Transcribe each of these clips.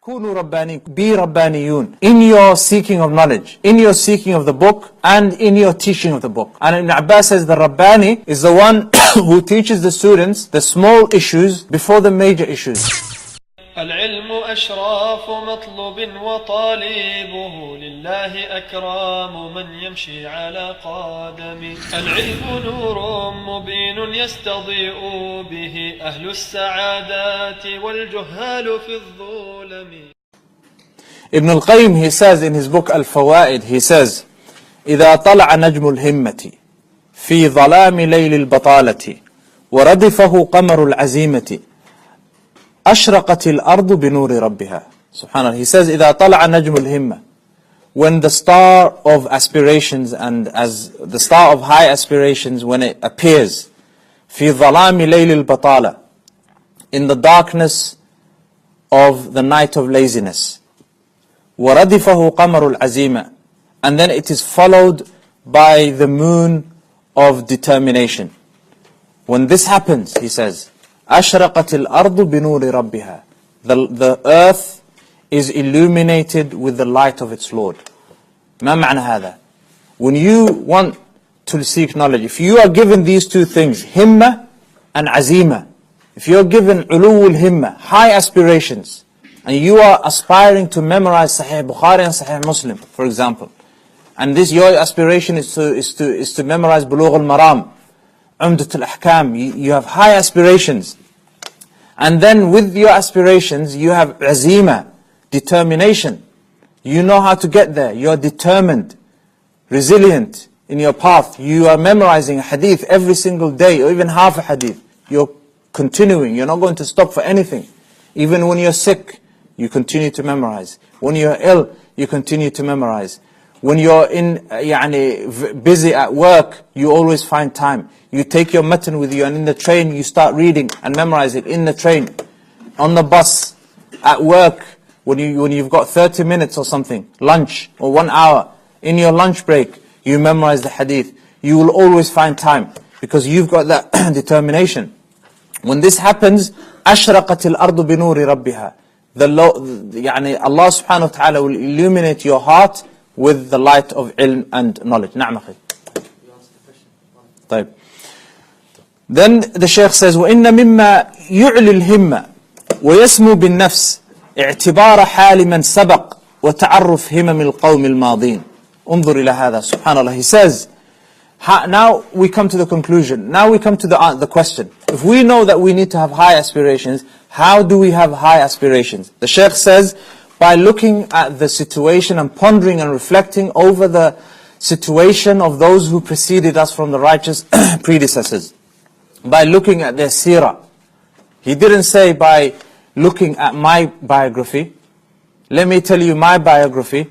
كونوا رباني, be ربانيون in your seeking of knowledge, in your seeking of the book and in your teaching of the book. And Ibn Abbas says the Rabbani is the one who teaches the students the small issues before the major issues. العلم أشراف مطلوب وطالبه لله أكرام من يمشي على قدمه. العلم نور مبين يستضيء به أهل السعادات والجهال في الظلم. Ibn al-Qayyim, he says in his book Al-Fawaid, he says إذا طلع نجم الهمة في ظلام ليل البطالة وردفه قمر العزيمة أشرقت الأرض بنور ربها. Subhanallah. He says إذا طلع نجم الهمة, when the star of aspirations, and as the star of high aspirations, when it appears في ظلام ليل البطالة, in the darkness of the night of laziness, وردفه قمر العزيمة, and then it is followed by the moon of determination. When this happens, he says أشرقت الأرض بنور ربها, the earth is illuminated with the light of its Lord. ما معنى هذا? When you want to seek knowledge, if you are given these two things, himma and azima, if you are given علو الهمة, high aspirations, and you are aspiring to memorize Sahih Bukhari and Sahih Muslim, for example, and this your aspiration is to memorize Bulugh al-Maram, Umdat al-Ahkam, you have high aspirations. And then with your aspirations, you have azima, determination. You know how to get there. You are determined, resilient in your path. You are memorizing a hadith every single day, or even half a hadith. You're continuing. You're not going to stop for anything. Even when you're sick, you continue to memorize. When you're ill, you continue to memorize. When you're busy at work, you always find time. You take your matan with you, and in the train you start reading and memorize it in the train, on the bus, at work, when you've got 30 minutes or something, lunch, or 1 hour, in your lunch break, you memorize the hadith. You will always find time, because you've got that determination. When this happens, أشرقت الأرض بنور ربها. Allah subhanahu wa ta'ala will illuminate your heart with the light of ilm and knowledge. نعم أخي. طيب. Then the Shaykh says وإن مما يعلي الهمة ويسمو بالنفس اعتبار حال من سبق وتعرف همم القوم الماضين. انظر إلى هذا. Subhanallah. He says, now we come to the conclusion. Now we come to the question. If we know that we need to have high aspirations, how do we have high aspirations? The Shaykh says, by looking at the situation and pondering and reflecting over the situation of those who preceded us from the righteous predecessors. By looking at their seerah. He didn't say by looking at my biography. Let me tell you my biography,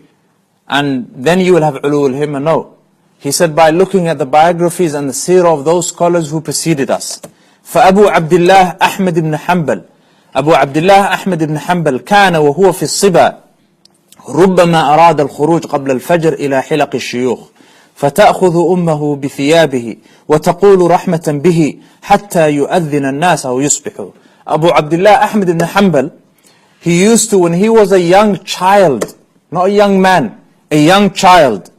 and then you will have ulul himma. No. He said by looking at the biographies and the seerah of those scholars who preceded us. فأبو عبد الله أحمد بن حنبل, أبو عبد الله أحمد بن حنبل كان وهو في الصبا ربما أراد الخروج قبل الفجر إلى حلق الشيوخ فتأخذ أمه بثيابه وتقول رحمة به حتى يؤذن الناس أو يصبحوا. Abu Abdullah Ahmad ibn Hanbal, he used to, when he was a young child, not a young man, a young child,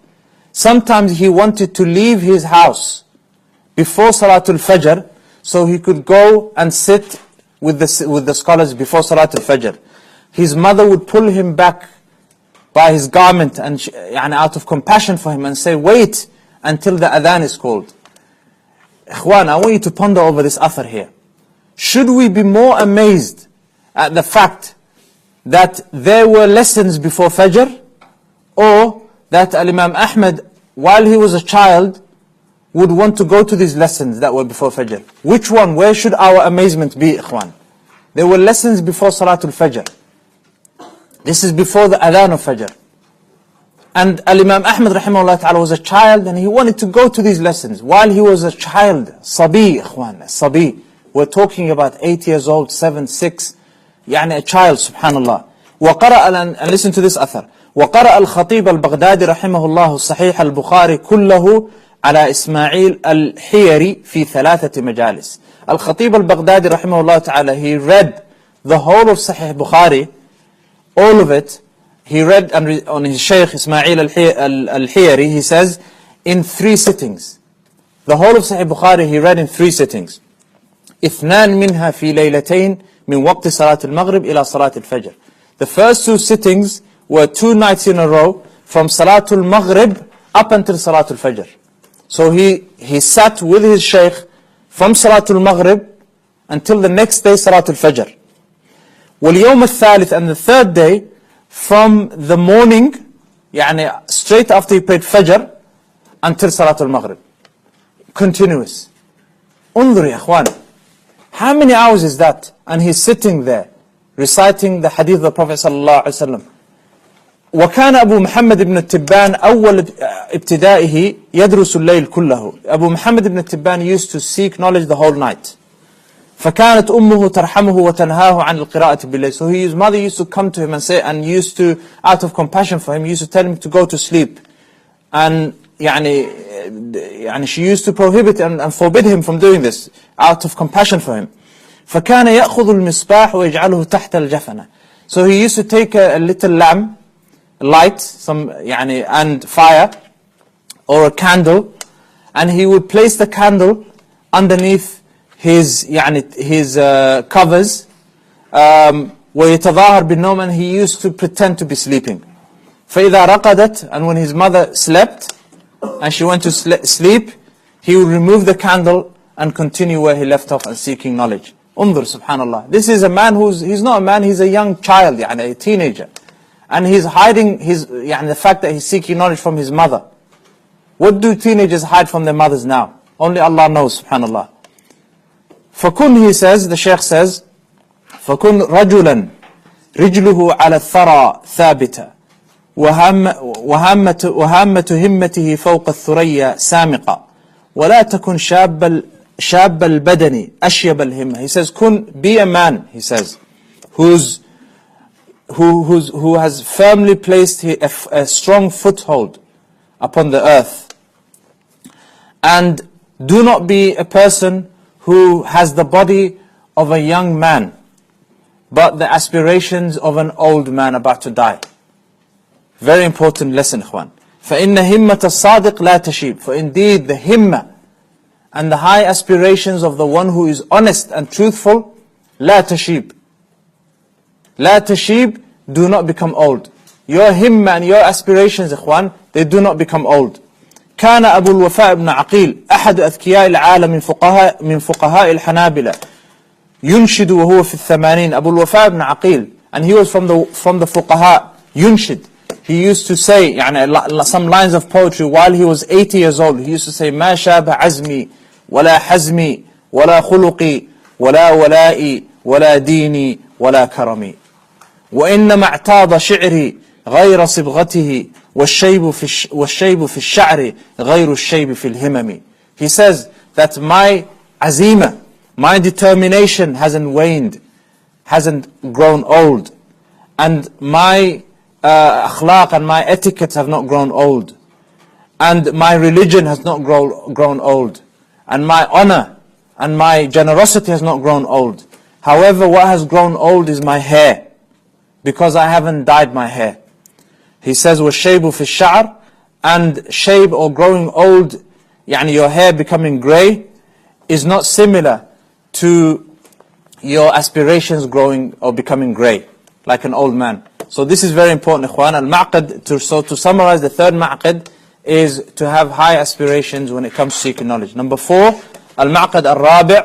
sometimes he wanted to leave his house before Salatul Fajr so he could go and sit with the scholars before Salatul Fajr. His mother would pull him back by his garment and out of compassion for him and say, wait until the adhan is called. Ikhwan, I want you to ponder over this athar here. Should we be more amazed at the fact that there were lessons before Fajr, or that Imam Ahmad, while he was a child, would want to go to these lessons that were before Fajr? Which one? Where should our amazement be, Ikhwan? There were lessons before Salatul Fajr. This is before the adhan of Fajr. And Imam Ahmad rahimahullah ta'ala was a child, and he wanted to go to these lessons while he was a child. Sabi, Ikhwan, Sabi. We're talking about 8 years old, 7, 6, a child, subhanallah. وقرأ, and listen to this athar. وقرأ الخطيب البغدادي رحمه الله صحيح البخاري كله على إسماعيل الحيري في 3 مجالس. Al-Khatib al-Baghdadi rahimahullah ta'ala, he read the whole of Sahih Bukhari all of it, he read on his Shaykh Ismail al-Hiyari, he says, in 3 sittings. The whole of Sahih Bukhari he read in 3 sittings. اثنان منها في ليلتين من وقت صلاة المغرب إلى صلاة الفجر. The first 2 sittings were 2 nights in a row from Salatul Maghrib up until Salatul Fajr. So he sat with his Shaykh from Salatul Maghrib until the next day Salatul Fajr. واليوم الثالث, and the 3rd day, from the morning, يعني straight after he prayed Fajr until Salatul Maghrib. Continuous. انظر يا أخوان. How many hours is that? And he's sitting there reciting the hadith of the Prophet sallallahu alaihi wasallam. وكان أبو محمد بن التبان أول ابتدائه يدرس الليل كله. Abu Muhammad ibn Tibban used to seek knowledge the whole night. فكانت أمه ترحمه وتنهاه عن القراءة بالليل. So his mother used to come to him and say, and used to, out of compassion for him, used to tell him to go to sleep. And يعني she used to prohibit and forbid him from doing this out of compassion for him. فكان يأخذ المصباح ويجعله تحت الجفنة. So he used to take a little lamp, light, and fire, or a candle, and he would place the candle underneath his covers, ويتظاهر بالنوم, and he used to pretend to be sleeping. فإذا رقدت, and when his mother slept and she went to sleep, he would remove the candle and continue where he left off and seeking knowledge. Undur, subhanallah. This is a man he's not a man, he's a young child, a teenager. And he's hiding the fact that he's seeking knowledge from his mother. What do teenagers hide from their mothers now? Only Allah knows, subhanallah. فَكُنْ, he says, the Shaykh says, فَكُنْ رَجُلًا رِجْلُهُ عَلَى الثَّرَى ثَابِتًا وهامة همته فوق الثريا سامقة ولا تكن شاب البدن أشيب الهمة. He says, be a man, he says, who has firmly placed a strong foothold upon the earth. And do not be a person who has the body of a young man, but the aspirations of an old man about to die. Very important lesson, ikhwan. فَإِنَّ هِمَّةَ الصَّادِقِ لَا تَشِيبُ. For indeed, the himmah and the high aspirations of the one who is honest and truthful, لَا تَشِيبُ. لَا تَشِيبُ, do not become old. Your himmah and your aspirations, ikhwan, they do not become old. كان أبو الوفاء بن عقيل أحد أذكياء العالم من فقهاء الحنابلة ينشد وهو في الثمانين. Abu al-Wafa ibn Aqil, and he was from the fuqaha, yunshid. He used to say some lines of poetry while he was 80 years old. He used to say, ما شاب عزمي ولا حزمي ولا خلقي ولا ولائي ولا ديني ولا كرمي وإنما اعتاض شعري غير صبغته والشيب في الشعر غير الشيب في الهمم. He says that my azima, my determination hasn't waned, hasn't grown old, and my akhlaq and my etiquettes have not grown old, and my religion has not grown old, and my honor and my generosity has not grown old. However, what has grown old is my hair, because I haven't dyed my hair. He says, وَالشَّيْبُ فِي الشَّعْرِ, and shayb, or growing old, your hair becoming grey, is not similar to your aspirations growing or becoming grey, like an old man. So this is very important, ikhwan. Al-ma'qad, so to summarize, the third ma'qad is to have high aspirations when it comes to seeking knowledge. Number 4, al-ma'qad al-rabi',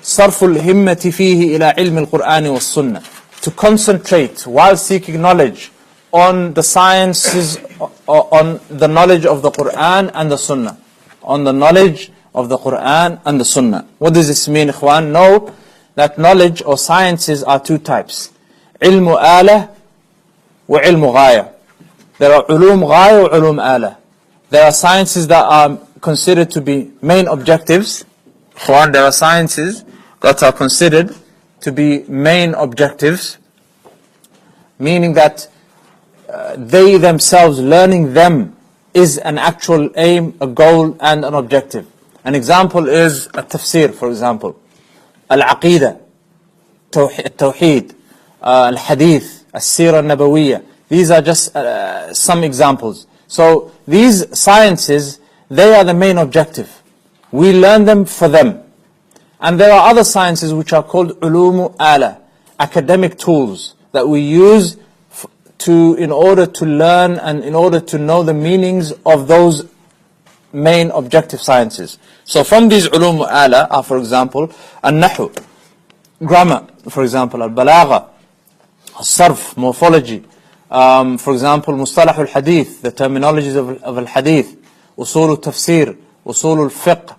صرف الهمة فيه إلى علم القرآن والسنة. To concentrate while seeking knowledge on the sciences, on the knowledge of the Quran and the Sunnah. On the knowledge of the Quran and the Sunnah. What does this mean, ikhwan? Know that knowledge or sciences are 2 types. علم آلة وعلم غاية. There are علوم غاية وعلوم آلة. There are sciences that are considered to be main objectives. Ikhwan, there are sciences that are considered to be main objectives, meaning that they themselves, learning them, is an actual aim, a goal, and an objective. An example is a tafsir, for example, al-aqidah, tawheed, al-hadith, as-Sira Nabawiyya. These are just some examples. So these sciences, they are the main objective. We learn them for them. And there are other sciences which are called ulumu ala, academic tools that we use in order to learn and in order to know the meanings of those main objective sciences. So from these ulumu ala are, for example, al-nahu, grammar, for example, al-balagha, al-sarf, morphology, for example, mustalah al-hadith, the terminologies of al-hadith, usul al-tafsir, usul al-fiqh,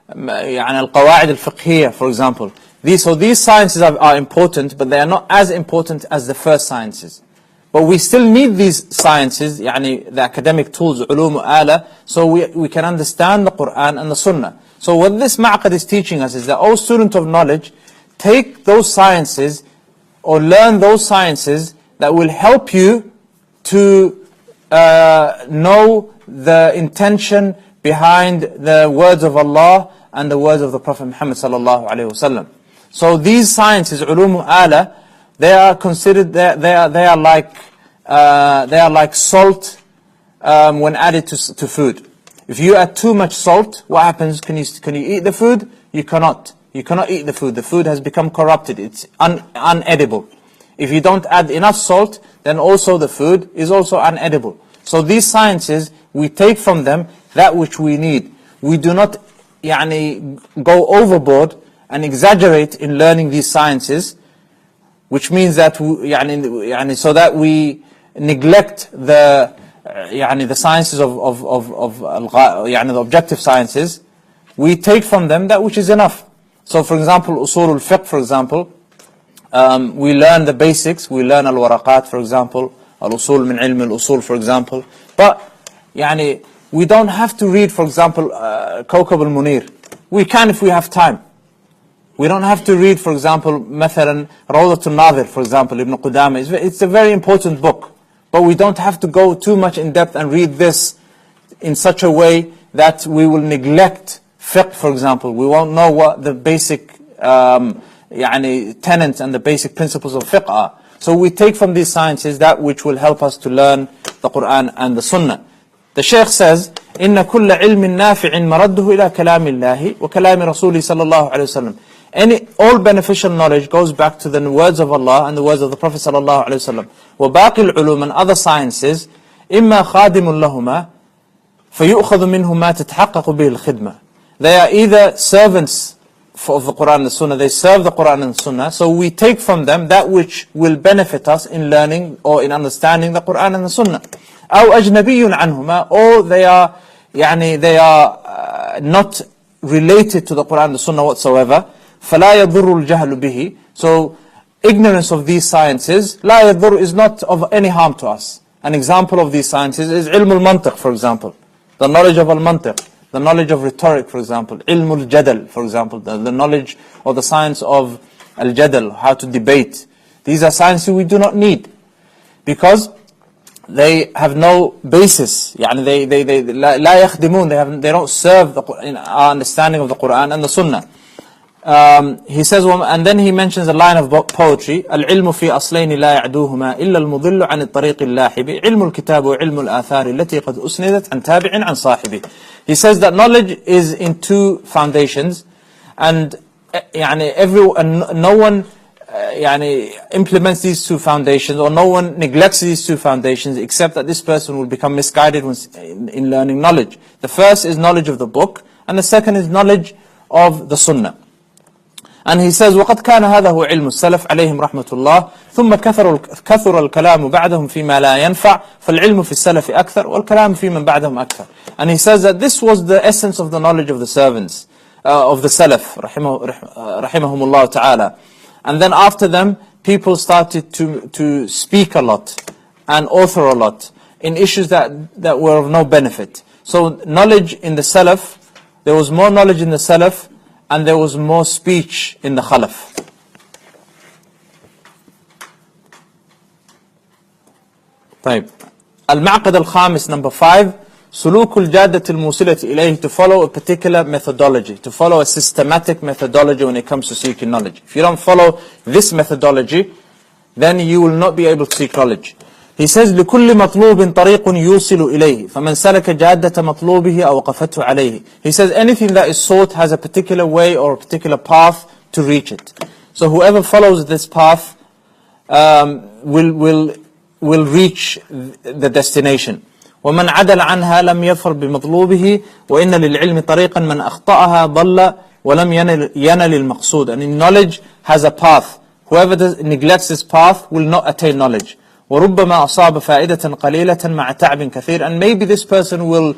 يعني القواعد الفقهية, for example. So these sciences are important, but they are not as important as the first sciences. But we still need these sciences, يعني the academic tools, علوم آلة, so we can understand the Quran and the Sunnah. So what this ma'qad is teaching us is that, oh student of knowledge, take those sciences or learn those sciences that will help you to know the intention behind the words of Allah and the words of the Prophet Muhammad sallallahu alaihi wasallam. So these sciences, ulum ala, they are considered, they are like salt when added to food. If you add too much salt, what happens? Can you eat the food? You cannot. You cannot eat the food. The food has become corrupted. It's unedible. If you don't add enough salt, then also the food is also unedible. So these sciences, we take from them that which we need. We do not go overboard and exaggerate in learning these sciences, which means that so that we neglect the sciences of the objective sciences. We take from them that which is enough. So for example, usul al-fiqh, for example, we learn the basics. We learn al-waraqat, for example, al-usul min ilm al-usul, for example. But we don't have to read, for example, Kawkab al-Munir. We can if we have time. We don't have to read, for example, مثلا Rawdat al-Nadir, for example, Ibn Qudama. It's a very important book. But we don't have to go too much in depth and read this in such a way that we will neglect fiqh, for example. We won't know what the basic tenets and the basic principles of fiqh are. So we take from these sciences that which will help us to learn the Quran and the Sunnah. The Shaykh says, إن كل علم نافع مرده إلى كلام الله وكلام رسوله صلى الله عليه وسلم. All beneficial knowledge goes back to the words of Allah and the words of the Prophet صلى الله عليه وسلم. وباقي العلوم and other sciences إما خادم لهما فيؤخذ منه ما تتحقق به الخدمة. They are either servants of the Quran and the Sunnah. They serve the Quran and the Sunnah. So we take from them that which will benefit us in learning or in understanding the Quran and the Sunnah. أو أجنبي عنهما, or they are not related to the Quran and the Sunnah whatsoever. فلا يضر الجهل به. So ignorance of these sciences, لا يضر, is not of any harm to us. An example of these sciences is علم المنطق, for example, the knowledge of al-mantiq, the knowledge of rhetoric, for example, علم الجدل, for example, the knowledge or the science of al-jadal, how to debate. These are sciences we do not need because they have no basis. They لا يخدمون, they don't serve our understanding of the Quran and the Sunnah. He says, and then he mentions a line of poetry, العلم في أصلين لا يعدوهما إلا المضل عن الطريق اللاحب علم الكتاب وعلم الآثار التي قد أسندت عن تابع عن صاحبه. He says that knowledge is in two foundations, and no one implements these two foundations, or no one neglects these two foundations, except that this person will become misguided in learning knowledge. The first is knowledge of the book, and the second is knowledge of the Sunnah. And he says, وَقَدْ كَانَ هَذَا هُوَ عِلْمُ السَّلَفِ عَلَيْهِمْ رَحْمَةُ اللَّهِ ثُمَّ كَثُرَ الْكَلَامُ بَعْدَهُمْ فِي مَا لَا يَنْفَعُ فَالْعِلْمُ فِي السَّلَفِ أَكْثَرُ وَالْكَلَامُ فِي مَنْ بَعْدَهُمْ أَكْثَرُ. And he says that this was the essence of the knowledge of the servants, of the Salaf, rahimahumullah ta'ala. And then after them, people started to speak a lot and author a lot in issues that were of no benefit. So knowledge in the Salaf, there was more knowledge in the Salaf, and there was more speech in the Khalaf. طيب. المعقد الخامس, number 5, سلوك الجادة الموصلة إليه, to follow a particular methodology, to follow a systematic methodology when it comes to seeking knowledge. If you don't follow this methodology, then you will not be able to seek knowledge. He says لكل مطلوب طريق يوصل إليه فمن سلك جادة مطلوبه أوقفته عليه. He says anything that is sought has a particular way or a particular path to reach it. So whoever follows this path will reach the destination. ومن عدل عنها لم يظفر بمطلوبه وإن للعلم طريقا من أخطأها ضل ولم ينل المقصود. And in knowledge has a path. Whoever neglects this path will not attain knowledge. وربما أصاب فائدة قليلة مع تعب كثير. And maybe this person will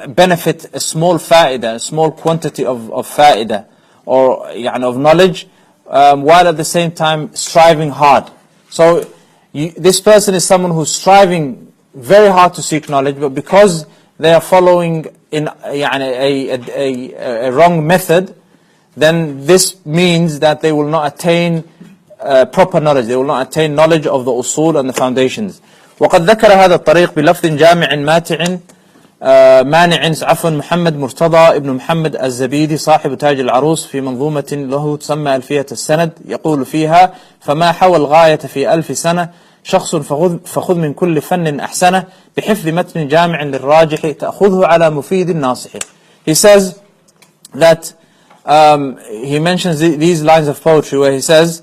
benefit a small faida, a small quantity of faida or of knowledge, while at the same time striving hard. So this person is someone who's striving very hard to seek knowledge, but because they are following in a wrong method, then this means that they will not attain proper knowledge. They will not attain knowledge of the usul and the foundations. وقد ذكر هذا الطريق بلفظ جامع مانع عفوا محمد مرتضى ابن محمد الزبيدي صاحب تاج العروس في منظومة له تسمى ألفية السند، يقول فيها: فما حوى الغاية في 1000 سنة شخص فخذ من كل فن أحسنه بحفظ متن جامع للراجح تأخذه على مفيد ناصح. He says that he mentions these lines of poetry where he says,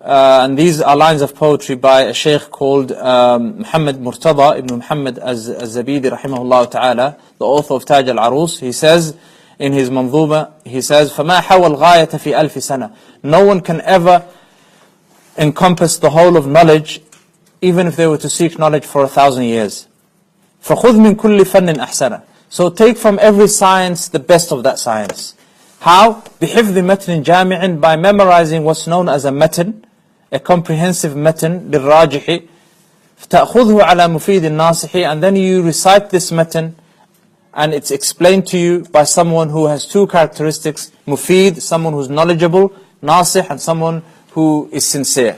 and these are lines of poetry by a sheikh called Mohamed Murtada ibn Muhammad az-Zabidi rahimahullah ta'ala, the author of Taj al-Arus. He says in his manzuma, he says, فَمَا حَوَى الْغَايَةَ فِي أَلْفِ سَنَةٍ. No one can ever encompass the whole of knowledge, even if they were to seek knowledge for 1,000 years. فَخُذْ مِنْ كُلِّ فَنٍ أَحْسَنَ. So take from every science the best of that science. How? بِحِفْظِ مَتْنٍ جَامِعٍ. By memorizing what's known as a matan, a comprehensive matan, للراجح تأخذه على مفيد الناصح. And then you recite this matan and it's explained to you by someone who has two characteristics: mufid, someone who's knowledgeable; nasih, and someone who is sincere.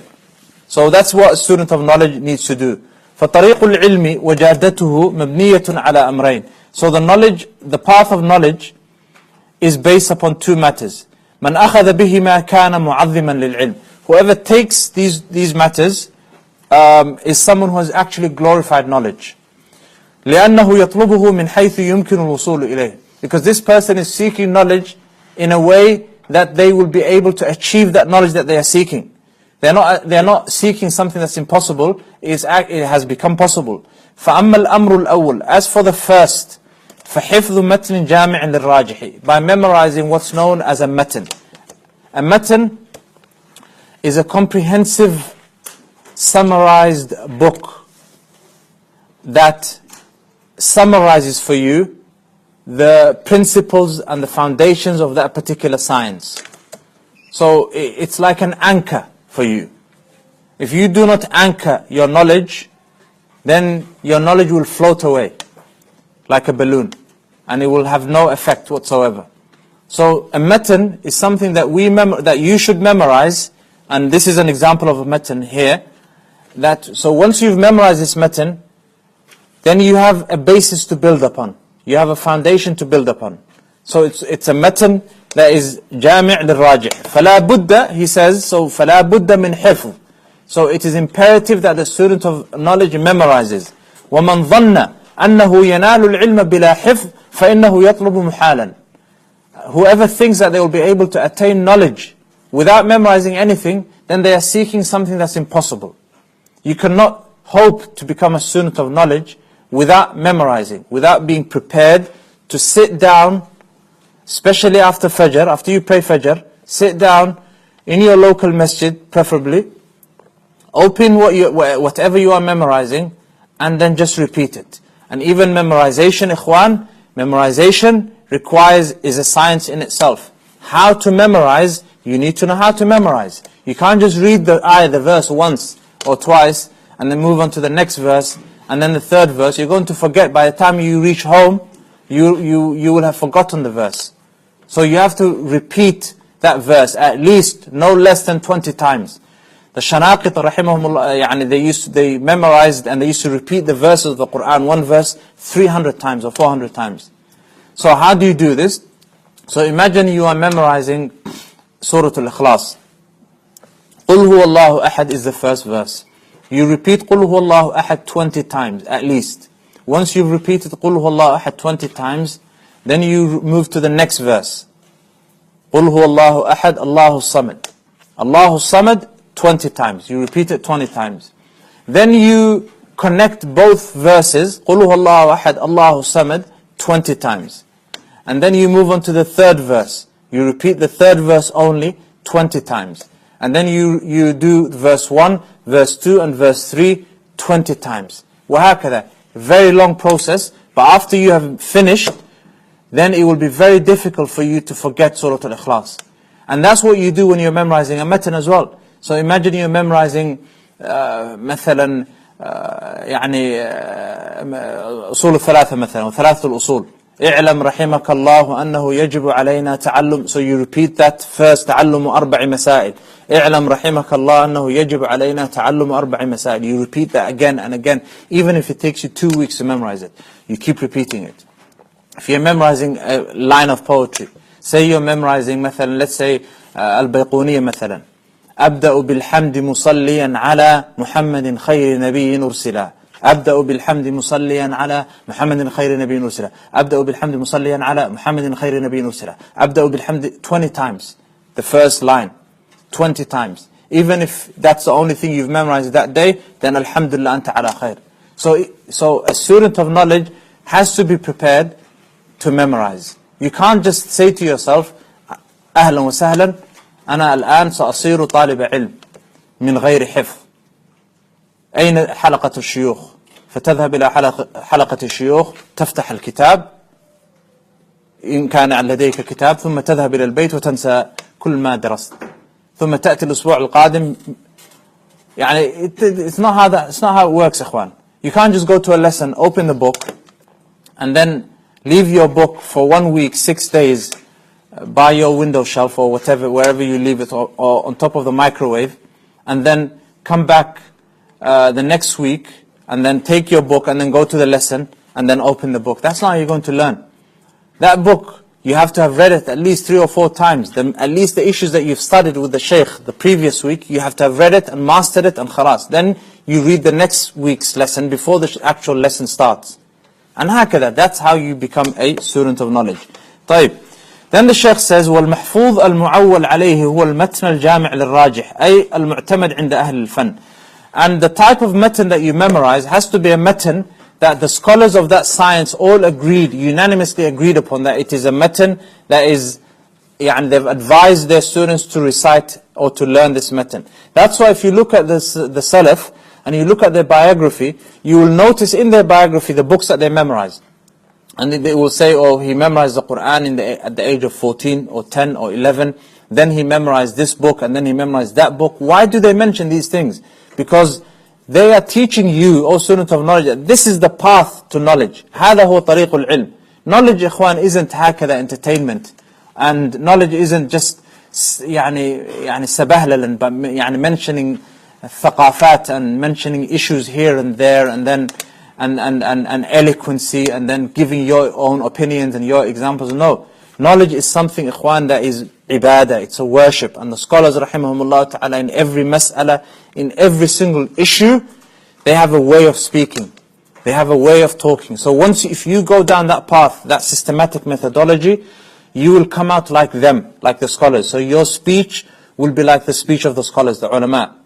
So that's what a student of knowledge needs to do. فطريق العلم وجادته مبنية على أمرين. So the knowledge, the path of knowledge is based upon two matters. من أخذ بهما كان معظما للعلم. Whoever takes these matters is someone who has actually glorified knowledge. لأنه يطلبه من حيث يمكن الوصول إليه. Because this person is seeking knowledge in a way that they will be able to achieve that knowledge that they are seeking. They are not seeking something that's impossible. It has become possible. فأما الأمر الأول. As for the first, فحفظ متن جامع للراجح. By memorizing what's known as a matan. A matan is a comprehensive, summarized book that summarizes for you the principles and the foundations of that particular science. So it's like an anchor for you. If you do not anchor your knowledge, then your knowledge will float away like a balloon, and it will have no effect whatsoever. So a matan is something that that you should memorize, and this is an example of a matan here. So once you've memorized this matan, then you have a basis to build upon. You have a foundation to build upon. So it's a matan that is jami' lil-rajih. فَلَا بُدَّ, he says, so فَلَا بُدَّ مِنْ حِفْظ. So it is imperative that the student of knowledge memorizes. وَمَنْ ظَنَّ أَنَّهُ يَنَالُ الْعِلْمَ بِلَا حِفْظ فَإِنَّهُ يَطْلُبُ مُحَالًا. Whoever thinks that they will be able to attain knowledge without memorizing anything, then they are seeking something that's impossible. You cannot hope to become a student of knowledge without memorizing, without being prepared to sit down, especially after Fajr, after you pray Fajr, sit down in your local masjid, preferably, open whatever you are memorizing, and then just repeat it. And even memorization, ikhwan, memorization is a science in itself. How to memorize, you need to know how to memorize. You can't just read the verse once or twice, and then move on to the next verse, and then the third verse. You're going to forget. By the time you reach home, you will have forgotten the verse. So you have to repeat that verse at least no less than 20 times. The Shanaqit rahimahumullah, they memorized and they used to repeat the verses of the Quran, one verse 300 times or 400 times. So how do you do this? So imagine you are memorizing Surah Al-Ikhlas. قُلْ قُلْ هُوَ اللَّهُ أَحَدٌ is the first verse. You repeat قُلْ هُوَ اللَّهُ أَحَدٌ 20 times at least. Once you've repeated قُلْ هُوَ اللَّهُ أَحَدٌ 20 times, then you move to the next verse. قُلْ هُوَ اللَّهُ أَحَدٌ اللَّهُ الصَّمَدُ. Allahu Samad 20 times. You repeat it 20 times. Then you connect both verses, قُلْ هُوَ اللَّهُ أَحَدٌ اللَّهُ الصَّمَدُ 20 times. And then you move on to the third verse. You repeat the third verse only 20 times. And then you do verse 1, verse 2 and verse 3 20 times. وهكذا. Very long process, but after you have finished, then it will be very difficult for you to forget Surah Al-Ikhlas. And that's what you do when you're memorizing a matan as well. So imagine you're memorizing مثلا يعني أصول الثلاثة مثلا وثلاثة الأصول. اعلم رحمك الله أنه يجب علينا تعلم. So you repeat that first, تعلم أربع مسائل. اعلم رحمك الله أنه يجب علينا تعلم أربع مسائل. You repeat that again and again, even if it takes you 2 weeks to memorize it. You keep repeating it. If you're memorizing a line of poetry, say you're memorizing مثلا, let's say البيقونية مثلا. أبدأ بالحمد مصليا على محمد خير نبي أرسلا. أبدأ بالحمد مصليا على محمد خير نبي أرسلا. أبدأ بالحمد مصليا على محمد خير نبي أرسلا. أبدأ بالحمد 20 times. The first line 20 times. Even if that's the only thing you've memorized that day, then alhamdulillah anta ala khair. So a student of knowledge has to be prepared to memorize. You can't just say to yourself أهلا وسهلا أنا الآن سأصير طالب علم من غير حفظ. أين حلقة الشيوخ؟ فتذهب إلى حلقة الشيوخ، تفتح الكتاب إن كان لديك كتاب، ثم تذهب إلى البيت وتنسى كل ما درست، ثم تأتي الأسبوع القادم. يعني it's not how it works إخوان. You can't just go to a lesson, open the book and then leave your book for 1 week, 6 days by your window shelf or whatever, wherever you leave it, or on top of the microwave, and then come back the next week and then take your book and then go to the lesson and then open the book. That's not how you're going to learn. That book, you have to have read it at least 3 or 4 times. At least the issues that you've studied with the Shaykh the previous week, you have to have read it and mastered it and khalas. Then you read the next week's lesson before the actual lesson starts. And هكذا, that's how you become a student of knowledge. طيب. Then the Shaykh says, وَالْمَحْفُوظ الْمُعَوَّلْ عَلَيْهِ هُوَ الْمَتْنَ الْجَامِعِ لِلْرَاجِحِ أي المعتمد عند أهل الفن. And the type of matan that you memorize has to be a matan that the scholars of that science all agreed, unanimously agreed upon, that it is a matan that is, they've advised their students to recite or to learn this matan. That's why if you look at the Salaf and you look at their biography, you will notice in their biography the books that they memorized. And they will say, oh, he memorized the Quran at the age of 14 or 10 or 11. Then he memorized this book and then he memorized that book. Why do they mention these things? Because they are teaching you, O student of knowledge, that this is the path to knowledge. هذا هو طريق العلم. Knowledge, إخوان, isn't هكذا entertainment. And knowledge isn't just سبهللا, but mentioning ثقافات and mentioning issues here and there and then and eloquency and then giving your own opinions and your examples. No. Knowledge is something, ikhwan, that is ibadah, it's a worship. And the scholars, rahimahumullah ta'ala, in every mas'ala, in every single issue, they have a way of speaking. They have a way of talking. So if you go down that path, that systematic methodology, you will come out like them, like the scholars. So your speech will be like the speech of the scholars, the ulama.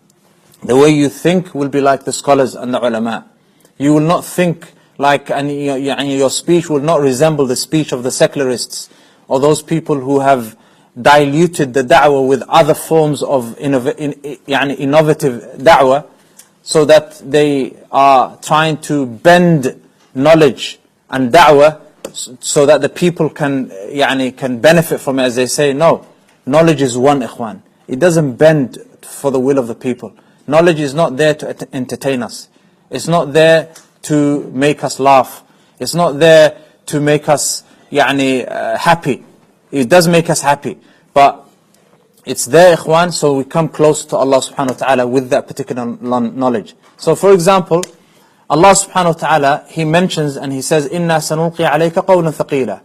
The way you think will be like the scholars and the ulama. You will not think like, and your speech will not resemble the speech of the secularists, or those people who have diluted the da'wah with other forms of innovative da'wah, so that they are trying to bend knowledge and da'wah so that the people can benefit from it, as they say. No, knowledge is one, ikhwan. It doesn't bend for the will of the people. Knowledge is not there to entertain us. It's not there to make us laugh. It's not there to make us happy. It does make us happy, but it's there, ikhwan, so we come close to Allah subhanahu wa ta'ala with that particular knowledge. So for example, Allah subhanahu wa ta'ala, He mentions and He says, إِنَّا سَنُلْقِي عَلَيْكَ قَوْلًا ثَقِيلًا.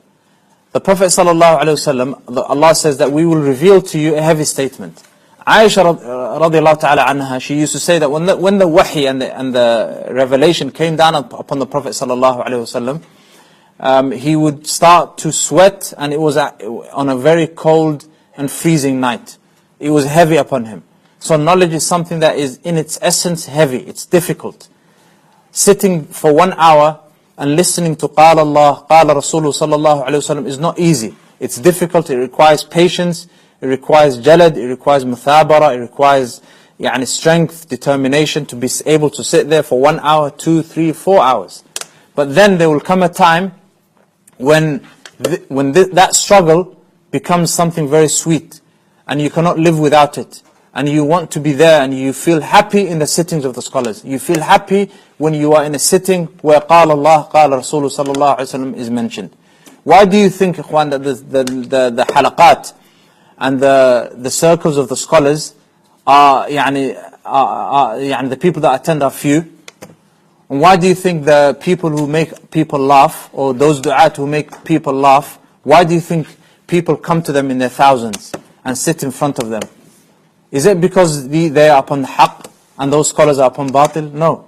The Prophet sallallahu alayhi wa sallam, Allah says that we will reveal to you a heavy statement. عَلَى Aisha radiallahu ta'ala anha, she used to say that when the wahi and the revelation came down upon the Prophet sallallahu alaihi wasallam, he would start to sweat, and it was on a very cold and freezing night. It was heavy upon him. So knowledge is something that is in its essence heavy, it's difficult. Sitting for 1 hour and listening to قال Allah, قال Rasulullah sallallahu alaihi wasallam is not easy. It's difficult, it requires patience, it requires jalad, it requires muthabara, it requires strength, determination to be able to sit there for 1 hour, 2, 3, 4 hours. But then there will come a time when that struggle becomes something very sweet, and you cannot live without it. And you want to be there, and you feel happy in the sittings of the scholars. You feel happy when you are in a sitting where قال Allah, قال Rasulullah sallallahu alaihi wasallam is mentioned. Why do you think, ikhwan, that the halaqat and the circles of the scholars are the people that attend are few? And why do you think the people who make people laugh, or those du'at who make people laugh, why do you think people come to them in their thousands and sit in front of them? Is it because they are upon haqq and those scholars are upon batil? No.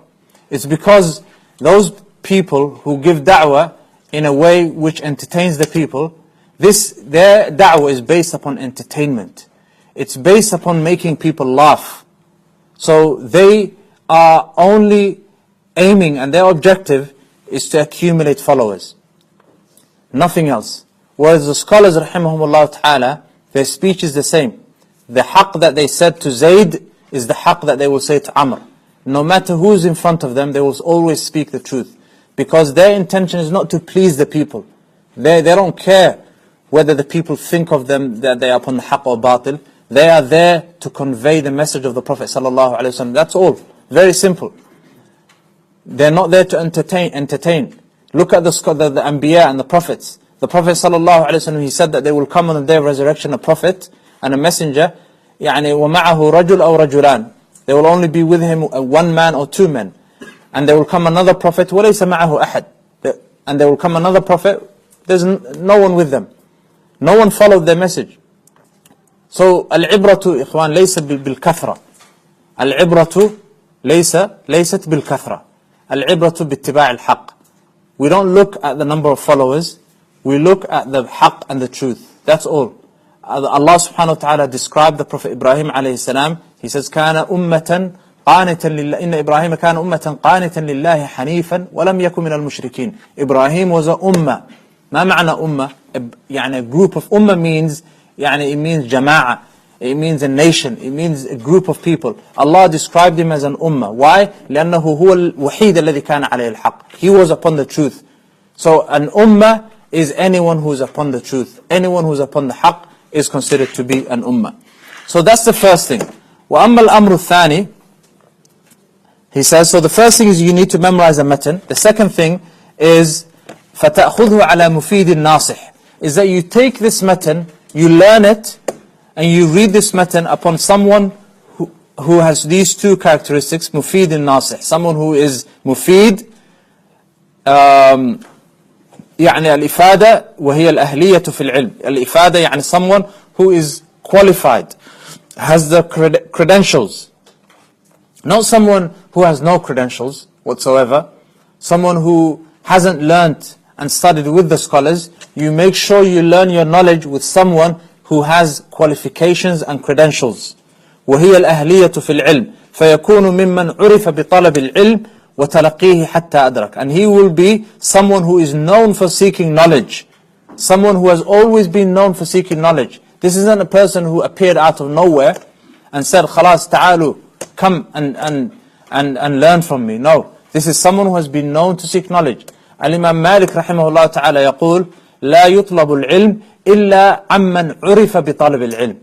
It's because those people who give da'wah in a way which entertains the people, their da'wah is based upon entertainment. It's based upon making people laugh. So they are only aiming, and their objective is to accumulate followers. Nothing else. Whereas the scholars, rahimahumullah ta'ala, their speech is the same. The haqq that they said to Zayd is the haqq that they will say to Amr. No matter who's in front of them, they will always speak the truth. Because their intention is not to please the people. They don't care whether the people think of them that they are upon the haqq or batil. They are there to convey the message of the Prophet sallallahu alaihi wasallam. That's all. Very simple. They're not there to entertain. Look at the Anbiya and the Prophets. The Prophet sallallahu alaihi wasallam, he said that there will come on the day of resurrection a prophet and a messenger, وَمَعَهُ رَجُلْ أَوْ رَجُلَانِ. There will only be with him one man or two men. And there will come another prophet, وَلَيْسَ مَعَهُ أَحَدٍ. And there will come another prophet, there's no one with them. No one followed their message. So, العبرة إخوان ليس بالكثرة. العبرة ليست بالكثرة. العبرة باتباع الحق. We don't look at the number of followers, we look at the haqq and the truth. That's all. Allah subhanahu wa ta'ala described the Prophet Ibrahim alayhi salam. He says, كَانَ أُمَّةً قَانِتًا لِلَّهِ إِنَّ إِبْرَاهِيمَ كَانَ أُمَّةً قَانِتًا لِلَّهِ حَنِيفًا وَلَمْ يَكُنْ مِنَ الْمُشْرِكِينَ. Ibrahim was a ummah. ما معنى ummah? A group of ummah means, it means jama'ah. It means a nation. It means a group of people. Allah described him as an ummah. Why? لأنه هو الوحيد الذي كان عليه الحق. He was upon the truth. So an ummah is anyone who is upon the truth. Anyone who is upon the haqq is considered to be an ummah. So that's the first thing. وَأَمَّا الْأَمْرُ الثَّانِي, he says, so the first thing is you need to memorize a matan. The second thing is فَتَأْخُذْهُ عَلَى مُفِيدٍ نَاصِحٍ, is that you take this matan, you learn it, and you read this matan upon someone who has these two characteristics, مُفِيدٍ نَاصِحٍ. Someone who is مفيد, الإفادة وهي الأهلية في العلم. الإفادة someone who is qualified, has the credentials. Not someone who has no credentials whatsoever. Someone who hasn't learnt and studied with the scholars. You make sure you learn your knowledge with someone who has qualifications and credentials. وهي الأهلية في العلم فيكون ممن عرف بطلب العلم وَتَلَقِيهِ حَتَّى أَدْرَكَ. And he will be someone who is known for seeking knowledge. Someone who has always been known for seeking knowledge. This isn't a person who appeared out of nowhere and said, خلاص تعالوا, come and learn from me. No. This is someone who has been known to seek knowledge. Al-Imam Malik رحمه الله تعالى يقول لا يطلب العلم إلا عمن عرف بطلب العلم.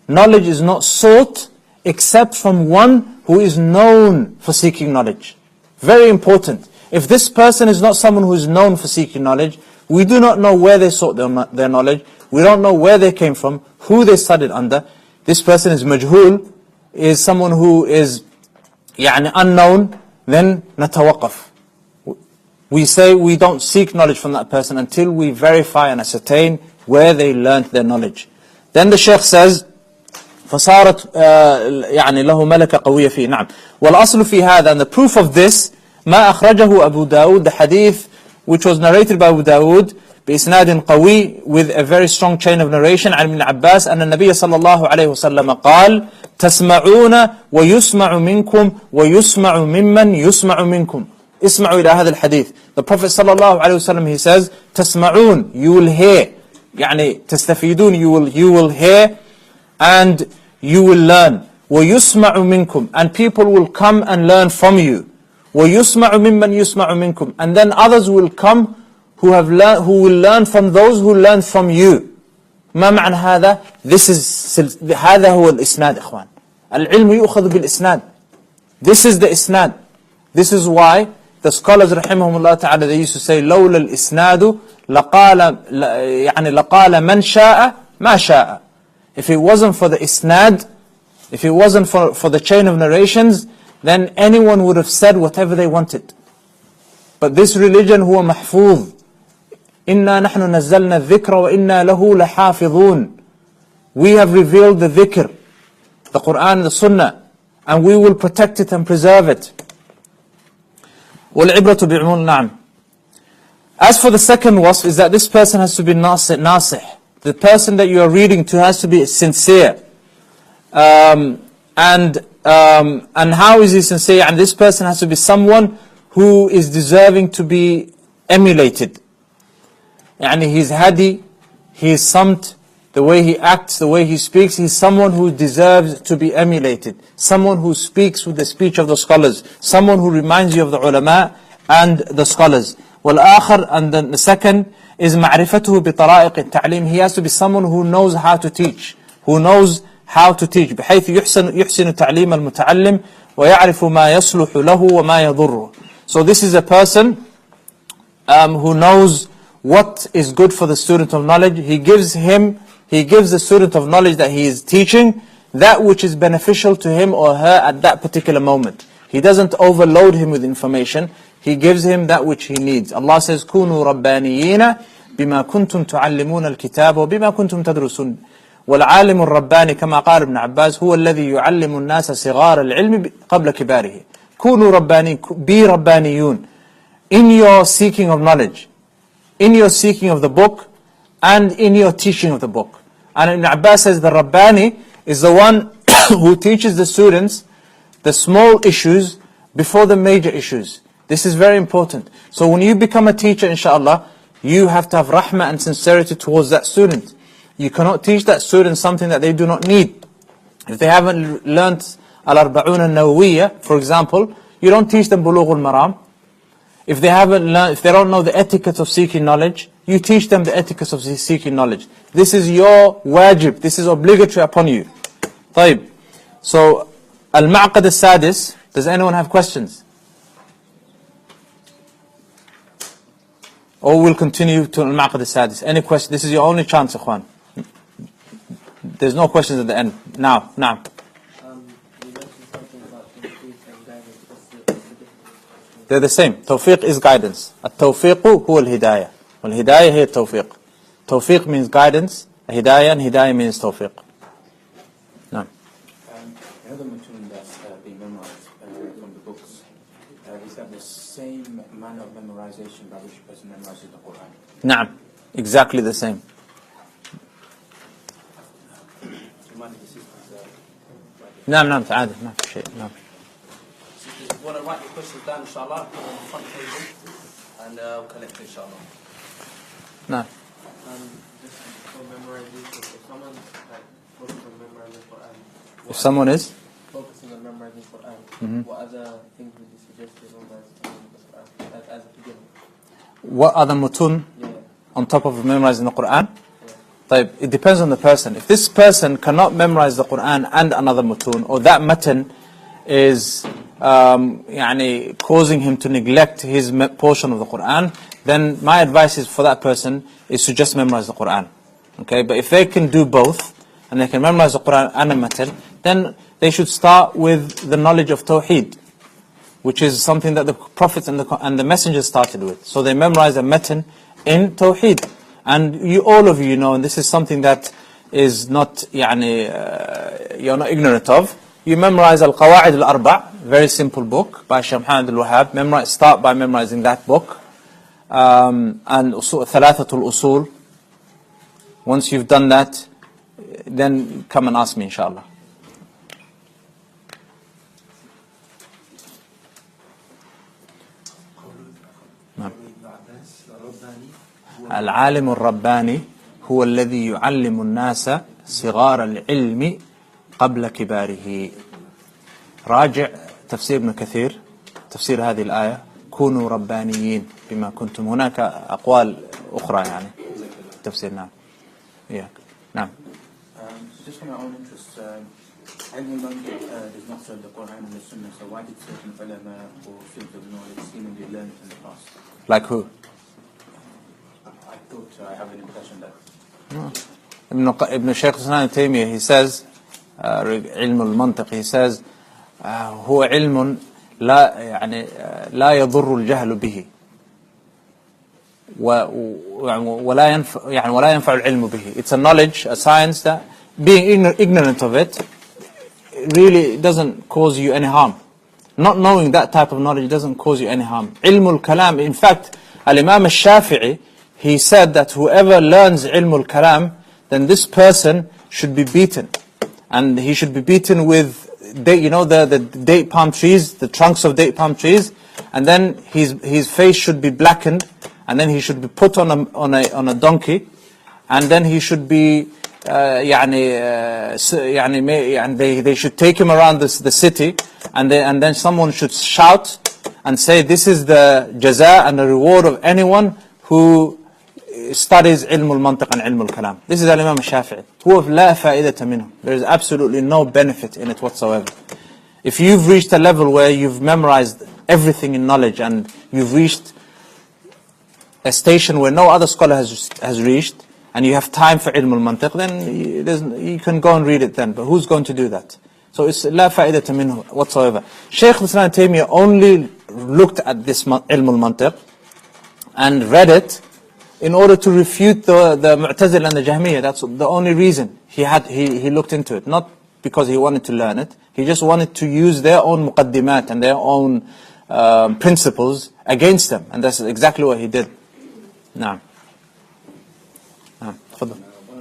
Knowledge is not sought except from one who is known for seeking knowledge. Very important. If this person is not someone who is known for seeking knowledge, we do not know where they sought their knowledge, we don't know where they came from, who they studied under. This person is majhul, is someone who is unknown, then natawaqaf. We say we don't seek knowledge from that person until we verify and ascertain where they learnt their knowledge. Then the Shaykh says, فصارت يعني له ملكة قوية فيه. نعم. والأصل في هذا, and the proof of this ما أخرجه أبو داود, the hadith which was narrated by Abu Dawood بإسناد قوي with a very strong chain of narration عن ابن عباس أن النبي صلى الله عليه وسلم قال تسمعون ويسمع منكم ويسمع ممن يسمع منكم. اسمعوا إلى هذا الحديث. The Prophet صلى الله عليه وسلم, he says تسمعون, you will hear, يعني تستفيدون, you will hear and you will learn. ويسمع منكم, and people will come and learn from you. ويسمع ممن يسمع منكم, and then others will come who will learn from those who learn from you. ما معنى هذا؟ هذا هو الإسناد إخوان. العلم يؤخذ بالإسناد. This is the إسناد. This is why the scholars رحمهم الله تعالى, they used to say لولا الإسناد لقال من شاء ما شاء. If it wasn't for the إسناد, if it wasn't for the chain of narrations, then anyone would have said whatever they wanted. But this religion هو محفوظ. إنا نحن نزلنا الذكر وإنا له لحافظون. We have revealed the dhikr, the Quran, the Sunnah, and we will protect it and preserve it. والعبرة بعموم. نعم. As for the second wasf, is that this person has to be nasih. The person that you are reading to has to be sincere. And how is he sincere? And this person has to be someone who is deserving to be emulated. Yani he's hadi, he is samt, the way he acts, the way he speaks, he's someone who deserves to be emulated. Someone who speaks with the speech of the scholars. Someone who reminds you of the ulama and the scholars. والآخر, and then the second is معرفته بطرائق التعليم. He has to be someone who knows how to teach. Who knows how to teach. بحيث يحسن تعليم المتعلم ويعرف ما يصلح له وما يضره. So this is a person who knows what is good for the student of knowledge. He gives the student of knowledge that he is teaching that which is beneficial to him or her at that particular moment. He doesn't overload him with information. He gives him that which he needs. Allah says, كونوا ربانيين بما كنتم تعلمون الكتاب وبما كنتم تدرسون. والعالم الرباني كما قال ابن عباس هو الذي يعلم الناس صغار العلم قبل كباره. كونوا ربانيين, be ربانيون in your seeking of knowledge, in your seeking of the book, and in your teaching of the book. And Ibn Abbas says the Rabbani is the one who teaches the students the small issues before the major issues. This is very important. So when you become a teacher, inshallah, you have to have rahmah and sincerity towards that student. You cannot teach that student something that they do not need. If they haven't learnt al-arba'un al-nawawiyya, for example, you don't teach them bulugh al-maram. If they don't know the etiquette of seeking knowledge, you teach them the etiquette of seeking knowledge. This is your wajib. This is obligatory upon you. طيب. So, al-ma'qad al-sadis. Does anyone have questions? Or we'll continue to al-ma'qad al-sadis. Any question? This is your only chance, ikhwan. There's no questions at the end. Now. You mentioned something about tawfiq and guidance. What's the difference? They're the same. Tawfiq is guidance. At-tawfiqu huwa al-hidayah. Wal-hidayah hiya tawfiq. Tawfiq means guidance. Hidayah, and hidayah means tawfiq. No. Another matun that's being memorized from the books, is that the same manner of memorization by which a person memorizes the Quran? Naam. Exactly the same. نعم تعال ما في شيء نعم. If you want to write your questions down, inshallah, put them on the front table, and we'll collect it, inshallah. نعم. Just for memorization, if someone like focusing on memorizing Quran, If someone is focusing on memorizing Quran, what other things would you suggest to memorize Quran as a beginner? what other mutun on top of memorizing the Quran? طيب, it depends on the person. If this person cannot memorize the Quran and another mutun, or that matan is causing him to neglect his portion of the Quran, then my advice is for that person is to just memorize the Quran. Okay, but if they can do both, and they can memorize the Quran and a matan, then they should start with the knowledge of Tawheed, which is something that the prophets and the messengers started with. So they memorize a matan in Tawheed. And all of you know, and this is something that is not you're not ignorant of, you memorize Al-Qawa'id Al-Arba', very simple book by Shaykh Mohamed Al-Wahhab. Start by memorizing that book, and Thalathatul Usul. Once you've done that, then come and ask me, inshallah. العالم الرباني هو الذي يعلم الناس صغار العلم قبل كباره. راجع تفسير ابن كثير، تفسير هذه الآية، كونوا ربانيين بما كنتم. هناك أقوال أخرى تفسير. نعم. نعم. Just for my own interest, علم المنطق does not serve the Quran and the Sunnah, so why did certain ulama or fields of knowledge seemingly learn it in the past? Like who? I thought I have an impression that Ibn Shaykh Islam Taymiyyah, he says, علم المنطق, he says, هو علم لا يضر الجهل به ولا ينفع العلم به. It's a knowledge, a science that being ignorant of it really doesn't cause you any harm. Not knowing that type of knowledge doesn't cause you any harm. علم الكلام, in fact, Al-Imam Al-Shafi'i, he said that whoever learns ilm al-kalam, then this person should be beaten. And he should be beaten with, the date palm trees, the trunks of date palm trees, and then his face should be blackened, and then he should be put on a donkey, and then he should be, they should take him around the city, and then someone should shout and say, this is the jaza and the reward of anyone who studies ilm al-mantiq and ilm al-kalam. This is Al-Imam Al-Shafi'i. هو لا فائدة منه. There is absolutely no benefit in it whatsoever. If you've reached a level where you've memorized everything in knowledge and you've reached a station where no other scholar has reached, and you have time for ilm al-mantiq, then you can go and read it then. But who's going to do that? So it's لا فائدة منه whatsoever. Shaykh Islam Taymiyyah only looked at this ilm al-mantiq and read it in order to refute the Mu'tazil and the Jahmiyyah. That's the only reason he looked into it. Not because he wanted to learn it. He just wanted to use their own muqaddimat and their own principles against them. And that's exactly what he did. Naam. One of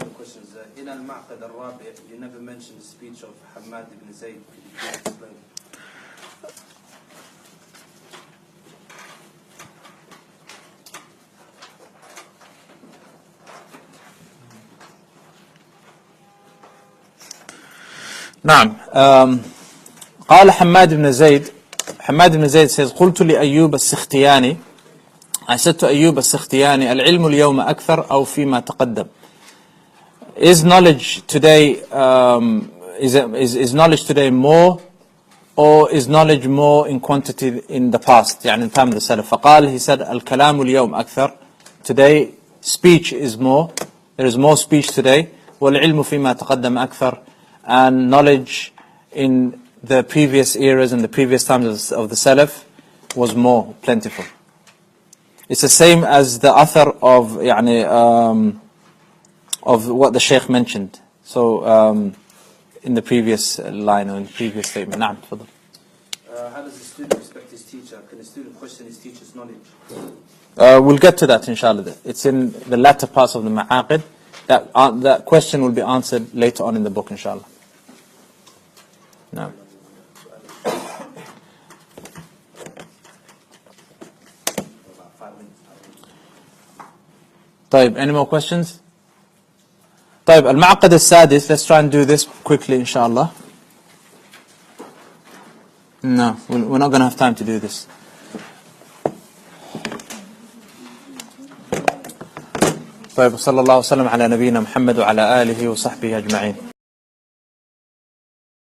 the questions, in Al-Ma'qad Al-Rabi', you never mentioned the speech of Mohamed ibn Zayd. Could you please explain? نعم. قال حماد بن زيد says قلت لأيوب السختياني, I said to Ayyub al-Sikhtiyani, العلم اليوم أكثر أو فيما تقدم. Is knowledge today is knowledge today more, or is knowledge more in quantity in the past, يعني in time of the Salaf? فقال, he said, الكلام اليوم أكثر. Today speech is more, there is more speech today. والعلم فيما تقدم أكثر. And knowledge in the previous eras and the previous times of the Salaf was more plentiful. It's the same as the author of what the Shaykh mentioned. So in the previous line or in the previous statement. نعم, تفضل. How does the student respect his teacher? Can the student question his teacher's knowledge? We'll get to that, inshallah. It's in the latter parts of the Ma'aqid. That question will be answered later on in the book, inshallah. No. طيب, any more questions? طيب, المعقد السادس, let's try and do this quickly, inshallah. No, we're not going to have time to do this. طيب, صلى الله وسلم على نبينا محمد وعلى آله وصحبه أجمعين.